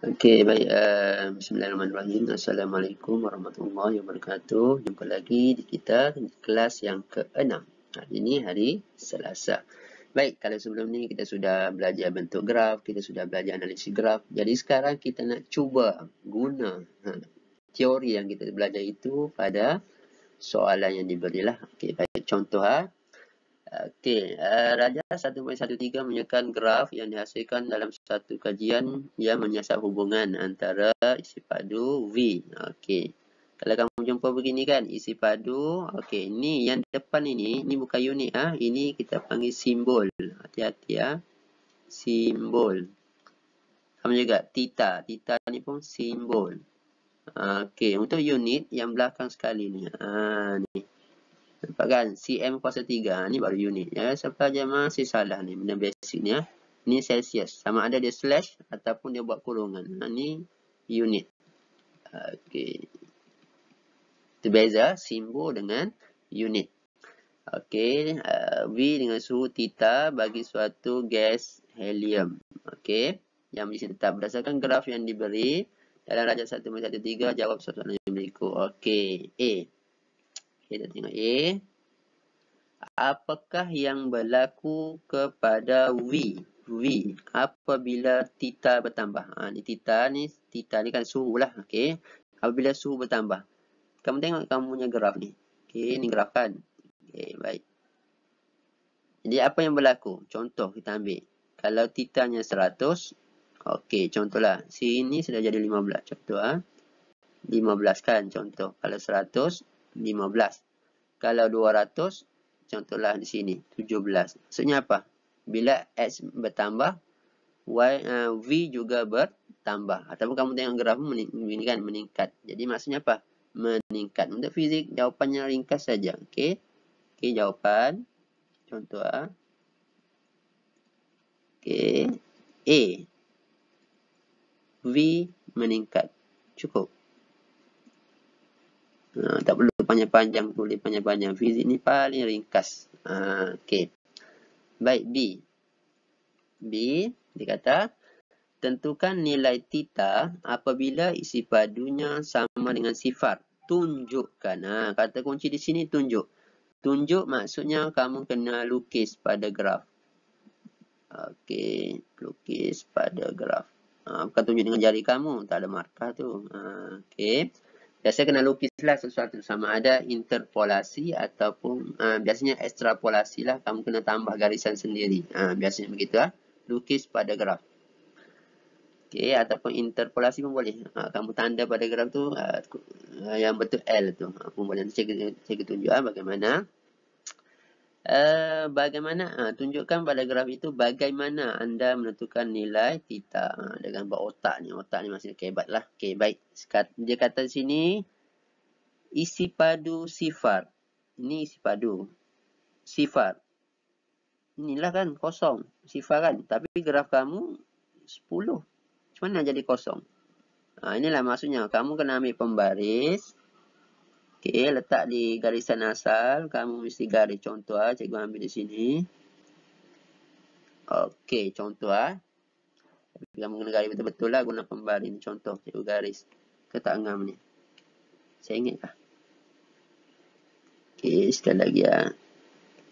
Okey, baik. Bismillahirrahmanirrahim. Assalamualaikum warahmatullahi wabarakatuh. Jumpa lagi di kita di kelas yang ke-6. Hari ini hari Selasa. Baik, kalau sebelum ni kita sudah belajar bentuk graf, kita sudah belajar analisis graf. Jadi sekarang kita nak cuba guna teori yang kita belajar itu pada soalan yang diberilah. Okey, baik. Contoh Okey, Raja 1.13 menunjukkan graf yang dihasilkan dalam satu kajian yang menyiasat hubungan antara isi padu V. Okey. Kalau kamu jumpa begini kan, isi padu. Okey, ni yang depan ini bukan unit Ini kita panggil simbol. Hati-hati Simbol. Sama juga theta. Theta ni pun simbol. Okey, untuk unit yang belakang sekali ni. Ni. Nampak kan? cm kuasa 3. Ni baru unit. Ya, siapa je masih salah ni. Benda basic ni Ni Celsius. Sama ada dia slash ataupun dia buat kurungan. Ni unit. Okey. Itu beza simbol dengan unit. Okey. V dengan suhu theta bagi suatu gas helium. Okey. Yang mesti tetap berdasarkan graf yang diberi dalam Raja 1.13 jawab soalan yang berikut. Okey. A. Kita tengok A. Apakah yang berlaku kepada V apabila theta bertambah? Ni theta ni kan suhu lah. Okey. Apabila suhu bertambah. Kamu tengok kamu punya graf ni. Okey, ni graf kan. Okey, baik. Jadi apa yang berlaku? Contoh kita ambil. Kalau theta-nya 100, okey, contohlah. Sini sudah jadi 15. Contoh 15 kan contoh. Kalau 100, 15. Kalau 200, contohlah di sini 17. Maksudnya apa? Bila X bertambah, V juga bertambah. Ataupun kamu tengok graf ini kan meningkat. Jadi maksudnya apa? Meningkat. Untuk fizik jawapannya ringkas saja. Okey. Okey, jawapan. Contoh Okey. A. V meningkat. Cukup. Tak perlu panjang-panjang, tulis panjang-panjang. Fizik ni paling ringkas. Okey. Baik, B. Dia kata, tentukan nilai theta apabila isi padunya sama dengan sifar. Tunjukkan. Kata kunci di sini tunjuk. Tunjuk maksudnya kamu kena lukis pada graf. Okey, lukis pada graf. Bukan tunjuk dengan jari kamu, tak ada markah tu. Okey. Biasa kena lukislah sesuatu, sama ada interpolasi ataupun biasanya ekstrapolasi lah, kamu kena tambah garisan sendiri. Biasanya begitu lukis pada graf. Okey, ataupun interpolasi pun boleh. Kamu tanda pada graf tu yang betul L tu. Pun boleh. Saya tunjuk bagaimana. Tunjukkan pada graf itu bagaimana anda menentukan nilai theta. Dengan buat otak ni masih kebat lah. Okey, baik. Dia kata di sini isi padu sifar. Ini isi padu sifar. Inilah kan kosong sifar kan. Tapi graf kamu 10. Macam mana jadi kosong? Inilah maksudnya. Kamu kena ambil pembaris. Okey, letak di garisan asal. Kamu mesti garis. Contoh cikgu ambil di sini. Okey, contoh kamu kena garis betul-betul lah guna pembaris ni. Contoh cikgu garis. Ke tak ngam ni. Saya ingat kah? Okey, sekali lagi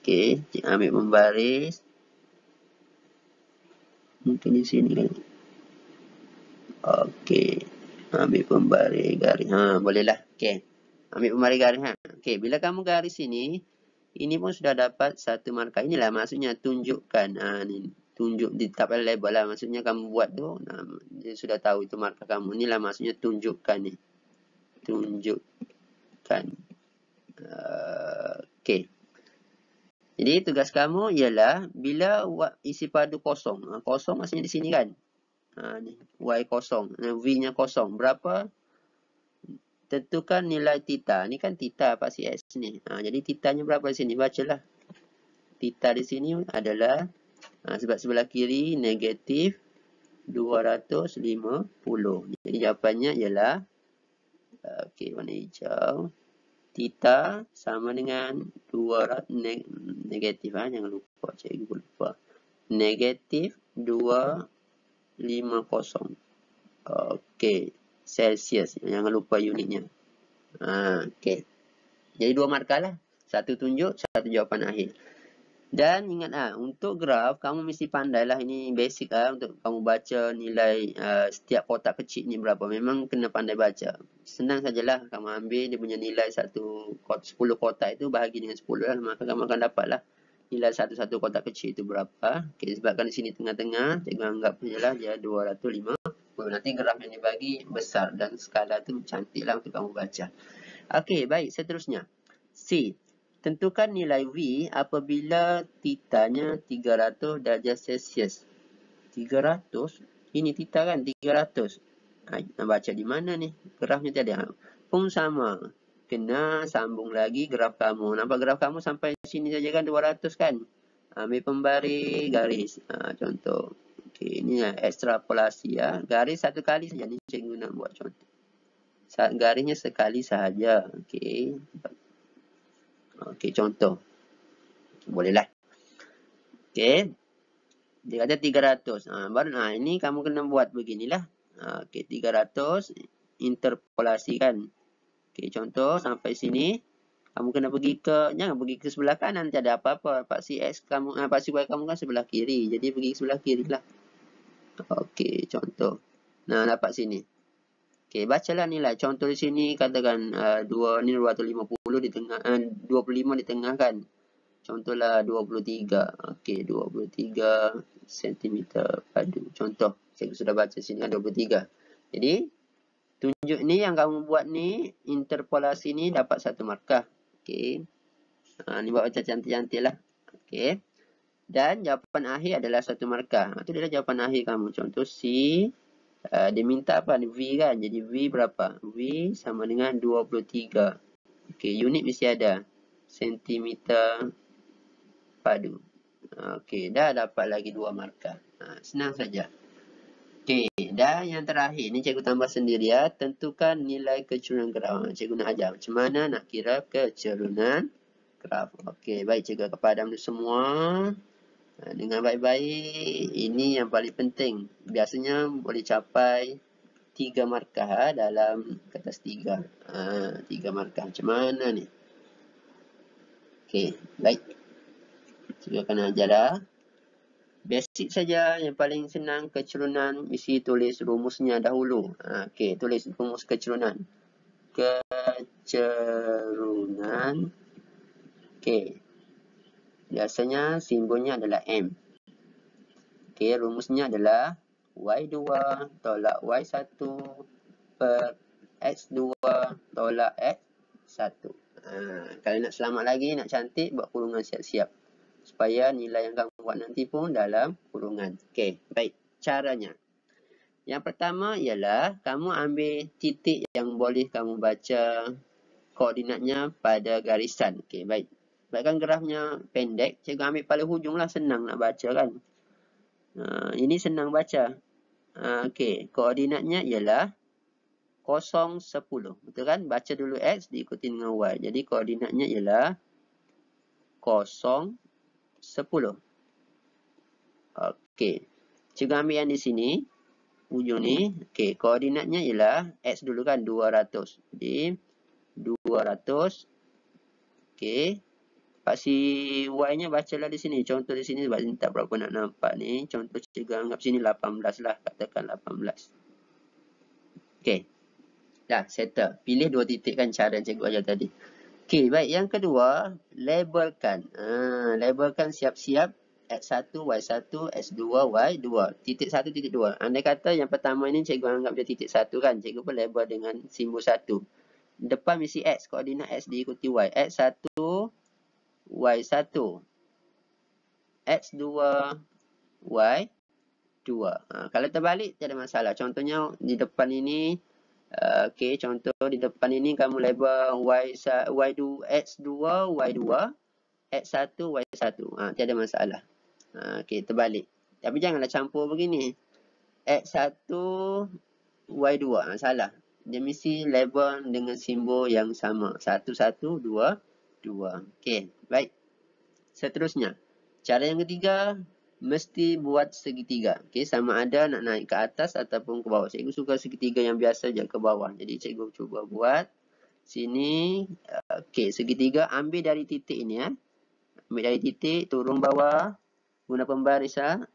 Okey, cikgu ambil pembaris. Mungkin di sini kan. Okey, ambil pembaris garis. Bolehlah. Okey. Ambil pembaris garis Okey, bila kamu garis ini pun sudah dapat satu markah. Inilah maksudnya tunjukkan. Ni tunjuk di tak payah label lah. Maksudnya kamu buat tu, dia sudah tahu itu markah kamu. Inilah maksudnya tunjukkan ni. Tunjukkan. Okey. Jadi tugas kamu ialah bila isi padu kosong. Kosong maksudnya di sini kan. Ni Y kosong. V-nya kosong. Berapa? Tentukan nilai theta. Ni kan theta pasti X ni. Jadi theta-nya berapa di sini? Bacalah. Theta di sini adalah sebab sebelah kiri negatif 250. Jadi jawapannya ialah okey, warna hijau. Theta sama dengan 200 negatif jangan lupa, cikgu lupa. Negatif 250. Okey, Celsius. Jangan lupa unitnya. Okey. Jadi 2 markah lah. Satu tunjuk, satu jawapan akhir. Dan ingat untuk graf, kamu mesti pandai lah. Ini basic untuk kamu baca nilai setiap kotak kecil ni berapa. Memang kena pandai baca. Senang sajalah. Kamu ambil dia punya nilai 10 kotak itu bahagi dengan 10 lah. Maka kamu akan dapat lah nilai satu-satu kotak kecil itu berapa. Okay, sebabkan di sini tengah-tengah, cikgu anggap sajalah dia 250. Nanti graf yang dibagi besar dan skala tu cantik lah untuk kamu baca. Okey, baik. Seterusnya. C. Tentukan nilai V apabila titanya 300 darjah Celsius. 300? Ini tita kan 300. Nak baca di mana ni? Grafnya tadi. Pun sama. Kena sambung lagi graf kamu. Nampak graf kamu sampai sini saja kan 200 kan? Ambil pembaris garis. Contoh. Okey, ini ekstrapolasi ya. Garis satu kali saja ni cikgu nak buat contoh. Garisnya sekali sahaja. Okey. Okey, contoh. Bolehlah. Okey. Dia kata 300. Baru ini kamu kena buat beginilah. Okey, 300 interpolasi kan. Okey, contoh sampai sini. Kamu kena pergi jangan pergi ke sebelah kanan, tiada apa-apa. Paksi X kamu, paksi Y kamu kan sebelah kiri. Jadi pergi ke sebelah kiri lah. Okey, contoh. Dapat sini. Okey, bacalah nilai. Contoh di sini katakan 250 di tengah, 25 di tengah kan. Contohlah 23. Okey, 23 cm padu. Contoh, saya sudah baca sini kan 23. Jadi, tunjuk ni yang kamu buat ni, interpolasi ni dapat 1 markah. Okey. Ni buat macam cantik-cantik lah. Okey. Dan jawapan akhir adalah 1 markah. Itu adalah jawapan akhir kamu. Contoh C. Dia minta apa ni? V kan. Jadi V berapa? V sama dengan 23. Okey, unit mesti ada. Sentimeter padu. Okey, dah dapat lagi 2 markah. Senang saja. Okey, dan yang terakhir ni cikgu tambah sendiri ya. Tentukan nilai kecerunan graf. Cikgu nak ajar macam mana nak kira kecerunan graf. Okey, baik cikgu kepada anda semua. Dengan baik-baik, ini yang paling penting. Biasanya boleh capai 3 markah dalam kertas 3. 3 markah. Macam mana ni? Okey, baik. Cikgu akan ajar dah. Basic saja, yang paling senang kecerunan, mesti tulis rumusnya dahulu. Okey, tulis rumus kecerunan. Kecerunan. Okey. Biasanya simbolnya adalah M. Okey, rumusnya adalah Y2 tolak Y1 per X2 tolak X1. Kalau nak selamat lagi, nak cantik, buat kurungan siap-siap. Supaya nilai yang kamu buat nanti pun dalam kurungan. Okey, baik. Caranya. Yang pertama ialah kamu ambil titik yang boleh kamu baca koordinatnya pada garisan. Okey, baik. Sebabkan grafnya pendek, cikgu ambil paling hujung lah, senang nak baca kan. Ini senang baca. Okey, koordinatnya ialah 0, 10. Betul kan? Baca dulu X diikuti dengan Y. Jadi koordinatnya ialah 0, 10. Okey. Cikgu ambil yang di sini. Ujung ni. Okey, koordinatnya ialah X dulu kan 200. Jadi 200. Okey. Paksi Y-nya bacalah di sini. Contoh di sini sebab tak berapa nak nampak ni. Contoh cikgu anggap sini 18 lah. Katakan 18. Okey. Dah, settle. Pilih 2 titik kan cara cikgu ajar tadi. Okey, baik. Yang kedua, labelkan. Labelkan siap-siap. X1, Y1, X2, Y2. Titik 1, titik 2. Andai kata yang pertama ini cikgu anggap dia titik 1 kan. Cikgu pun label dengan simbol 1. Depan mesti X. Koordinat X diikuti Y. X1, Y1, X2, Y2. Kalau terbalik, tak ada masalah. Contohnya di depan ini, okey, contoh di depan ini kamu label Y2, X2, Y2, X1, Y1. Tiada masalah. Okey, terbalik. Tapi janganlah campur begini. X1, Y2. Salah. Dia mesti label dengan simbol yang sama. 1, 1, 2, 2. Okey, baik. Seterusnya. Cara yang ketiga, mesti buat segitiga. Okey, sama ada nak naik ke atas ataupun ke bawah. Cikgu suka segitiga yang biasa je ke bawah. Jadi cikgu cuba buat sini. Okey, segitiga ambil dari titik ini ya. Ambil dari titik, turun bawah, guna pembarisan.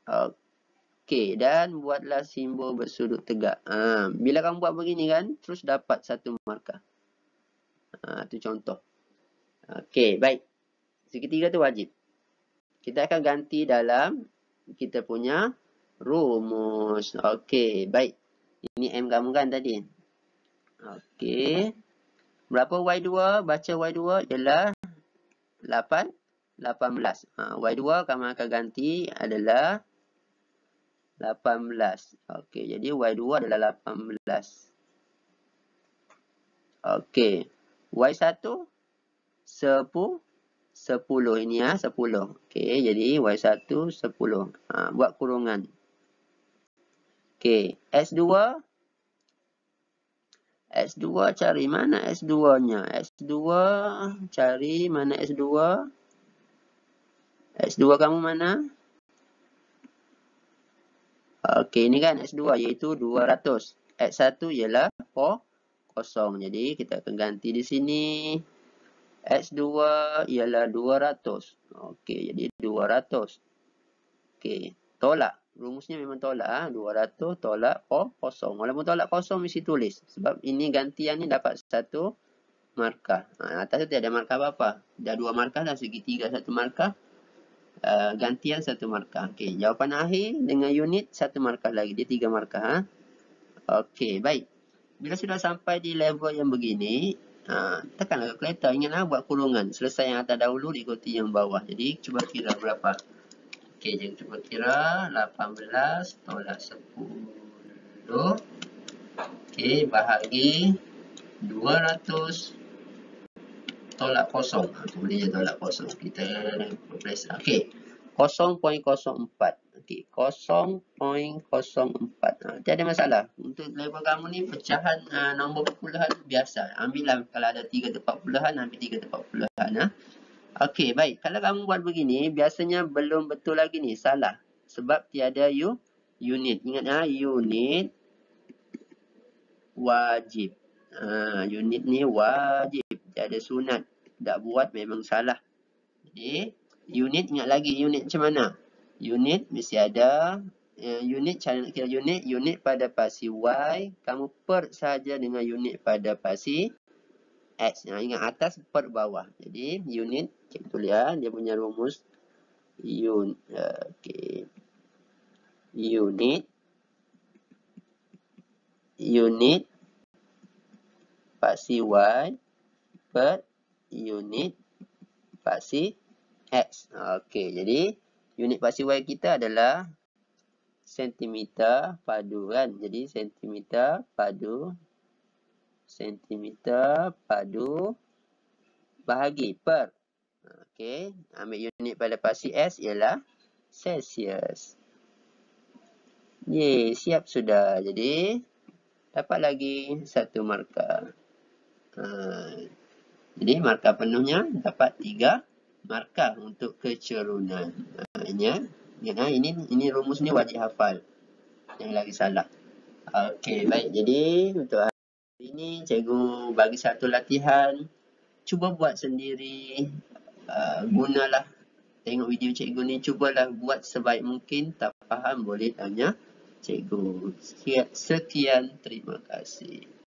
Okey, dan buatlah simbol bersudut tegak. Bila kamu buat begini kan, terus dapat satu markah. Itu contoh. Okey, baik. Segitiga tu wajib. Kita akan ganti dalam kita punya rumus. Okey, baik. Ini M kamu kan tadi. Okey. Berapa Y2? Baca Y2 ialah 18. Y2 kamu akan ganti adalah 18. Okey, jadi Y2 adalah 18. Okey. Y1 10 ini ya, 10. Okey, jadi Y1 10. Buat kurungan. Okey, S2 cari mana S2-nya? S2 cari mana S2? S2 kamu mana? Okey, ini kan S2 iaitu 200. S1 ialah 0. Jadi kita akan ganti di sini. S2 ialah 200. Okey, jadi 200. Okey, tolak. Rumusnya memang tolak. 200 tolak 0. Walaupun tolak 0 mesti tulis. Sebab ini gantian ni dapat satu markah. Atas tu tiada markah apa-apa. Dah 2 markah dah, segitiga 1 markah. Gantian 1 markah. Okey, jawapan akhir dengan unit 1 markah lagi. Dia 3 markah. Okey, baik. Bila sudah sampai di level yang begini, tekanlah kalkulator. Ingatlah buat kurungan. Selesai yang atas dahulu, diikuti yang bawah. Jadi, cuba kira berapa. Okey, jadi cuba kira 18 tolak 10. Okey, bahagi 200 tolak 0. Kemudian tolak 0. Kita replace. Okey, 0.04. Okey, 0.04. Tiada masalah. Untuk level kamu ni pecahan nombor perpuluhan biasa. Ambillah kalau ada 3 tempat puluhan, ambil 3 tempat puluhan. Okey, baik. Kalau kamu buat begini, biasanya belum betul lagi ni. Salah. Sebab tiada unit. Ingat unit wajib. Unit ni wajib. Tiada sunat. Tak buat memang salah. Jadi, unit ingat lagi. Unit macam mana? Unit mesti ada. Unit, cara nak kira unit. Unit pada pasi Y. Kamu per saja dengan unit pada pasi X. Ingat atas per bawah. Jadi unit, cikgu tulis dia punya rumus. Okay. Unit pasi Y per unit pasi X. Okey, jadi unit pasi Y kita adalah sentimeter padu kan. Jadi sentimeter padu bahagi per. Okey, ambil unit pada pasi S ialah Celsius. Ye, siap sudah. Jadi dapat lagi 1 markah. Jadi markah penuhnya dapat 3 markah untuk kecerunan. Ini rumus ni wajib hafal. Yang lagi salah. Okey, baik. Jadi untuk hari ini cikgu bagi satu latihan. Cuba buat sendiri. Gunalah tengok video cikgu ni. Cubalah buat sebaik mungkin. Tak faham boleh tanya cikgu. Sekian, terima kasih.